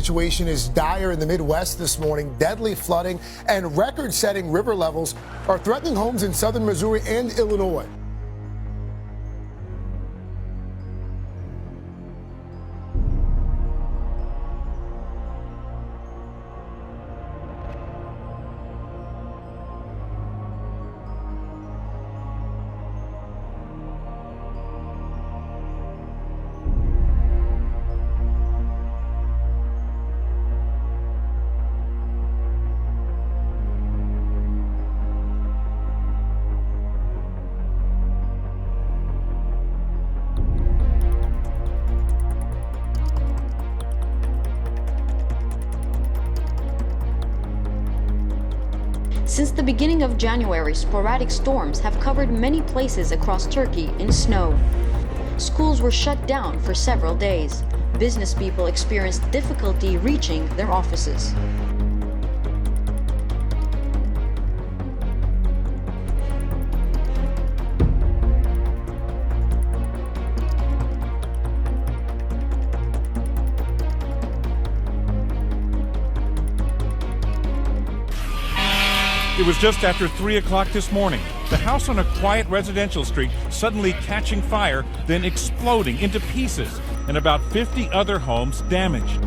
situation is dire in the Midwest this morning. Deadly flooding and record-setting river levels are threatening homes in southern Missouri and Illinois. Since the beginning of January, sporadic storms have covered many places across Turkey in snow. Schools were shut down for several days. Business people experienced difficulty reaching their offices. It was just after 3 o'clock this morning. The house on a quiet residential street suddenly catching fire, then exploding into pieces, and about 50 other homes damaged.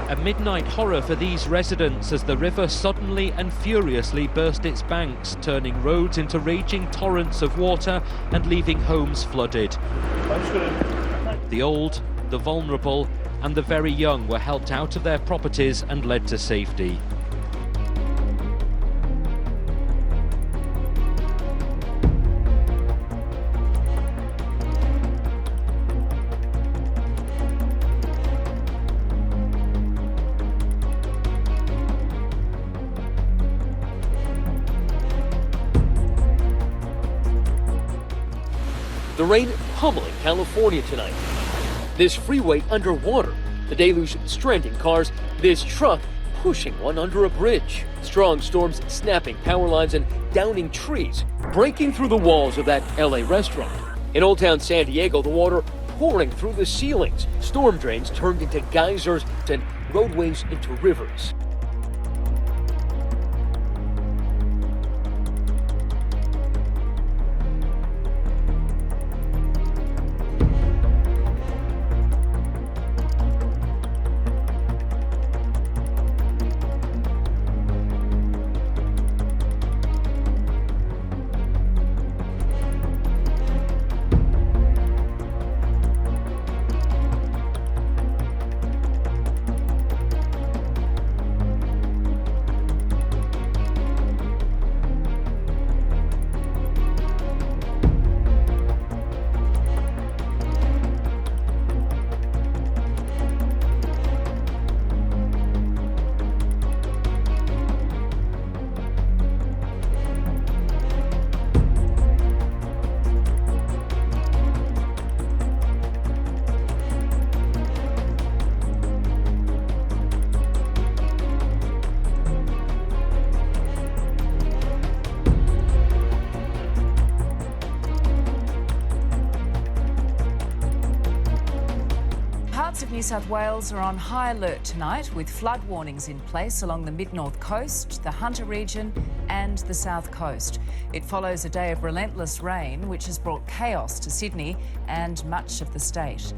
A midnight horror for these residents as the river suddenly and furiously burst its banks, turning roads into raging torrents of water and leaving homes flooded. The old, the vulnerable, and the very young were helped out of their properties and led to safety. The rain pummeling California tonight. This freeway underwater. The deluge stranding cars. This truck pushing one under a bridge. Strong storms snapping power lines and downing trees, breaking through the walls of that LA restaurant. In Old Town San Diego, the water pouring through the ceilings. Storm drains turned into geysers and roadways into rivers. South Wales are on high alert tonight with flood warnings in place along the mid-north coast, the Hunter region and the south coast. It follows a day of relentless rain which has brought chaos to Sydney and much of the state.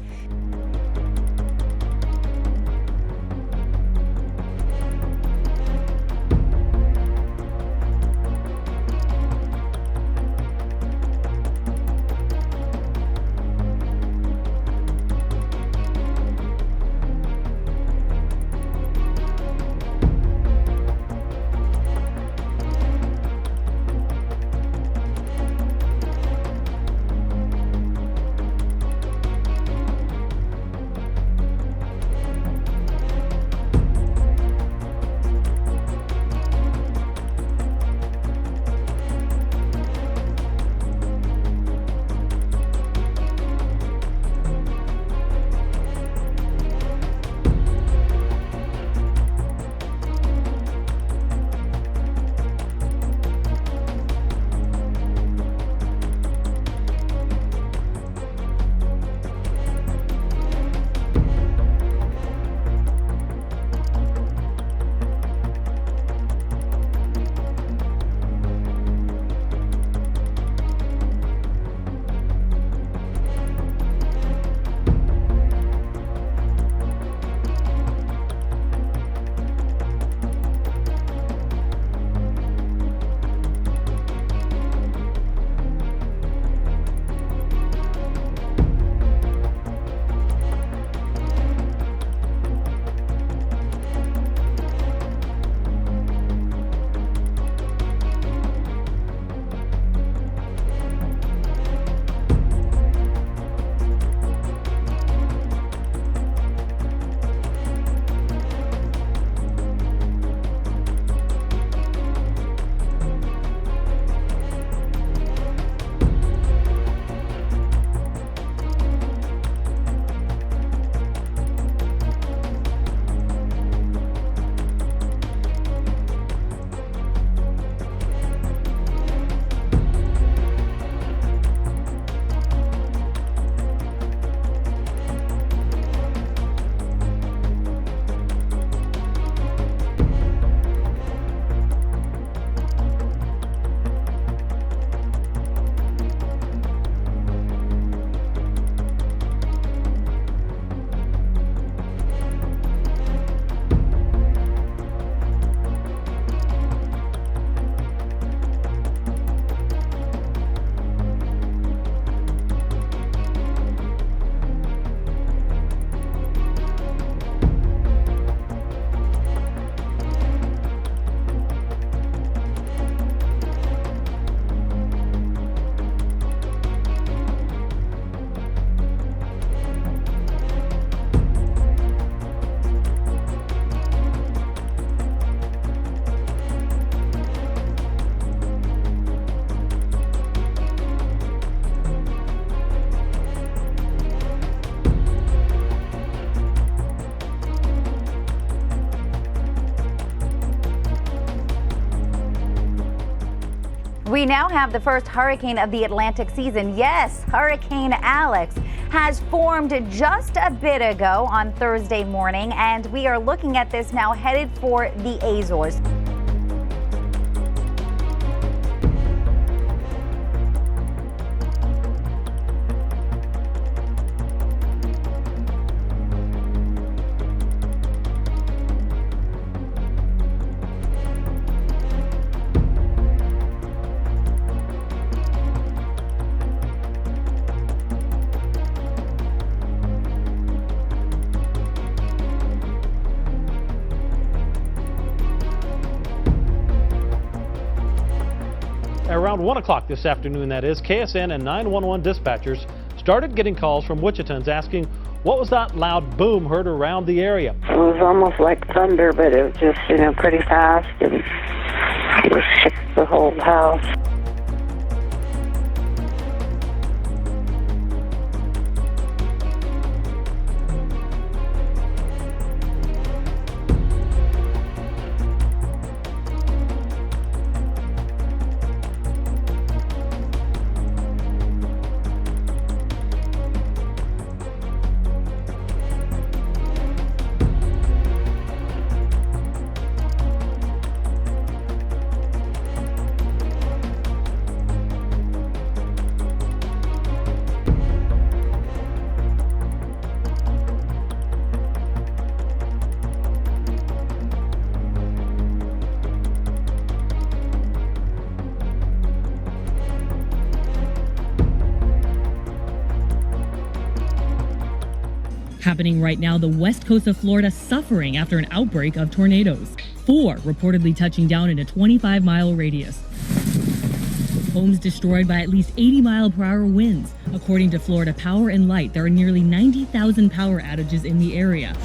We now have the first hurricane of the Atlantic season. Yes, Hurricane Alex has formed just a bit ago on Thursday morning, and we are looking at this now headed for the Azores. Around 1 o'clock this afternoon, that is, KSN and 911 dispatchers started getting calls from Wichitans asking what was that loud boom heard around the area. It was almost like thunder, but it was just, pretty fast, and it shook the whole house. Happening right now, the west coast of Florida suffering after an outbreak of tornadoes. 4 reportedly touching down in a 25-mile radius. Homes destroyed by at least 80-mile-per-hour winds. According to Florida Power and Light, there are nearly 90,000 power outages in the area.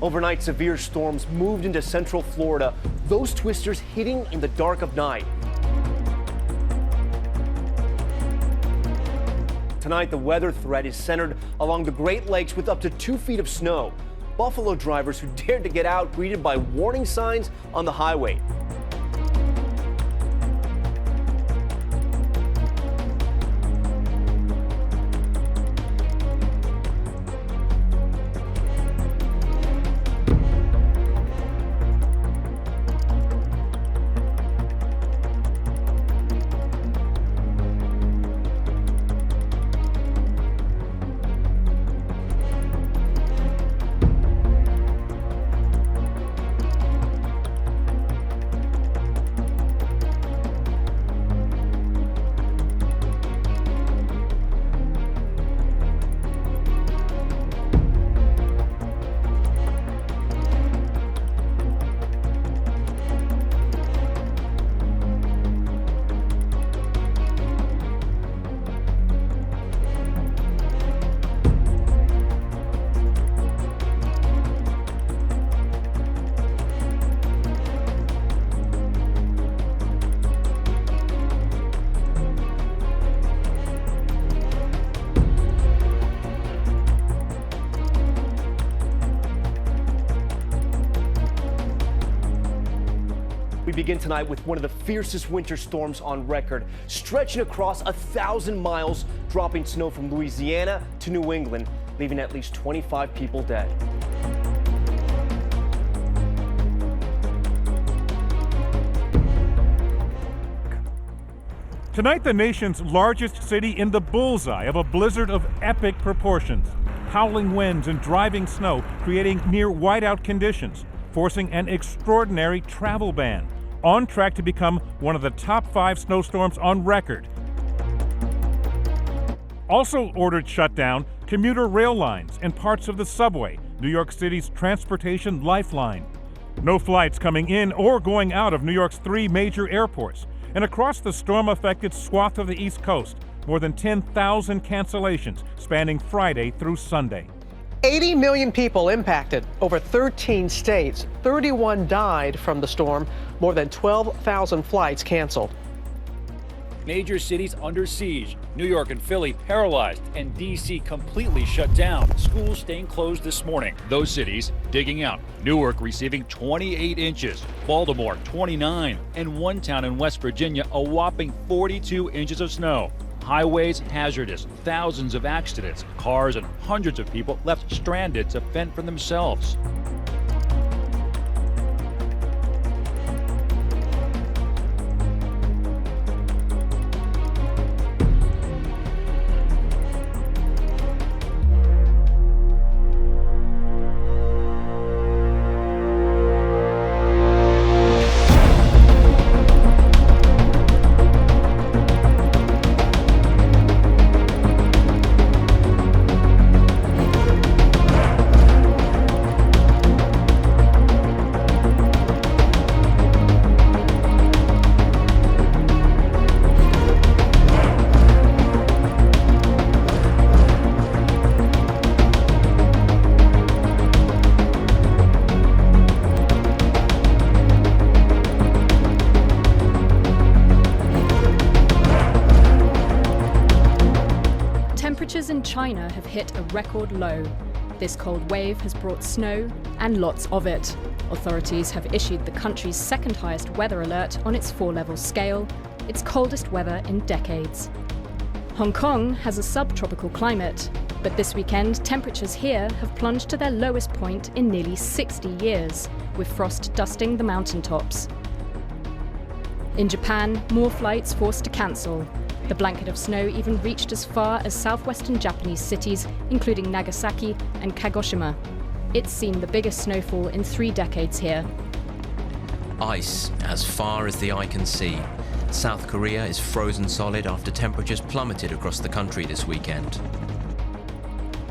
Overnight, severe storms moved into central Florida, those twisters hitting in the dark of night. Tonight, the weather threat is centered along the Great Lakes with up to 2 feet of snow. Buffalo drivers who dared to get out greeted by warning signs on the highway. We begin tonight with one of the fiercest winter storms on record, stretching across 1,000 miles, dropping snow from Louisiana to New England, leaving at least 25 people dead. Tonight, the nation's largest city in the bullseye of a blizzard of epic proportions. Howling winds and driving snow creating near whiteout conditions, forcing an extraordinary travel ban. On track to become one of the top 5 snowstorms on record. Also ordered shut down, commuter rail lines and parts of the subway, New York City's transportation lifeline. No flights coming in or going out of New York's 3 major airports. And across the storm-affected swath of the East Coast, more than 10,000 cancellations spanning Friday through Sunday. 80 million people impacted over 13 states. 31 died from the storm. More than 12,000 flights canceled. Major cities under siege. New York and Philly paralyzed, and D.C. completely shut down. Schools staying closed this morning. Those cities digging out. Newark receiving 28 inches, Baltimore 29, and one town in West Virginia a whopping 42 inches of snow. Highways hazardous, thousands of accidents, cars and hundreds of people left stranded to fend for themselves. Temperatures in China have hit a record low. This cold wave has brought snow and lots of it. Authorities have issued the country's second highest weather alert on its 4-level scale, its coldest weather in decades. Hong Kong has a subtropical climate, but this weekend temperatures here have plunged to their lowest point in nearly 60 years, with frost dusting the mountaintops. In Japan, more flights forced to cancel. The blanket of snow even reached as far as southwestern Japanese cities, including Nagasaki and Kagoshima. It's seen the biggest snowfall in 3 decades here. Ice as far as the eye can see. South Korea is frozen solid after temperatures plummeted across the country this weekend.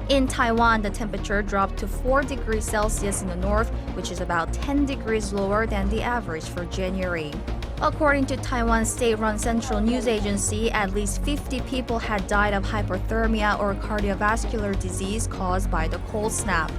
In Taiwan, the temperature dropped to 4 degrees Celsius in the north, which is about 10 degrees lower than the average for January. According to Taiwan's state-run Central News Agency, at least 50 people had died of hypothermia or cardiovascular disease caused by the cold snap.